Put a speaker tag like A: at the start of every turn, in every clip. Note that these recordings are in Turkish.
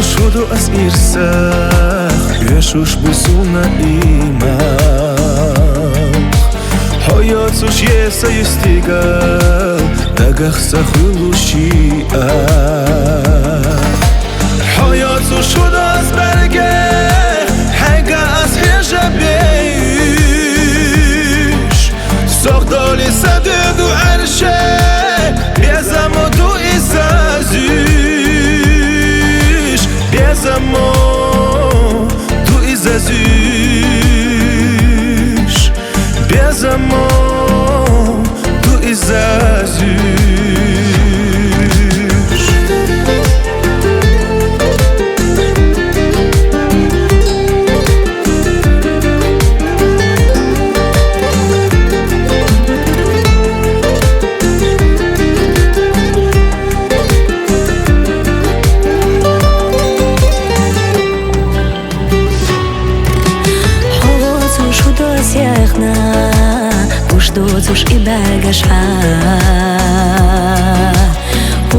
A: شد و از ایرسخ یشوش بسونه ایمخ حیاتش یه سیستیگل دگخ سخلوشی حیاتش شد از برگه هنگه از هجه بیش ساختالی صده دو عرشه بیزم و دو ایزازیش بیزم و دو ایزازیش بیزم و دو ایزازیش
B: Cóż i begasz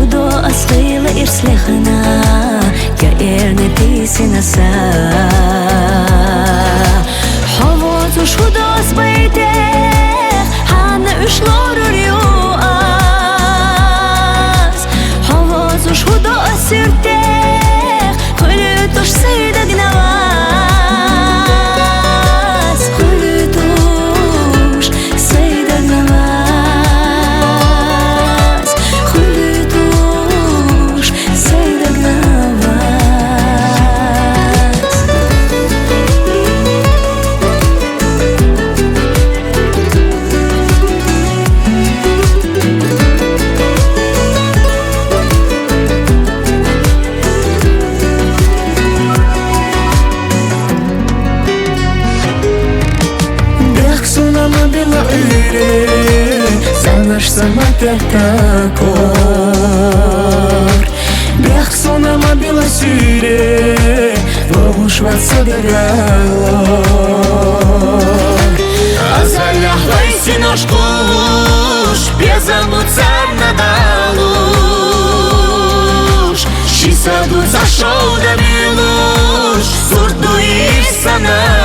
B: Udo asqila irslechna Ya erne tisina sa Hava cóż udo asbayte Hana üşlorur yuaz Hava cóż udo asirte Kölü toş sayda gnavaz Kölü toş sayda gnavaz Kölü toş sayda gnavaz
A: Bila ire Zanaš sama takor Bях sonama bila syre Voguš vatsa degalor
B: Azallah vajsi noš kuš Pjezamo car na daluš Šisadu zašao da miluš Surdu i sana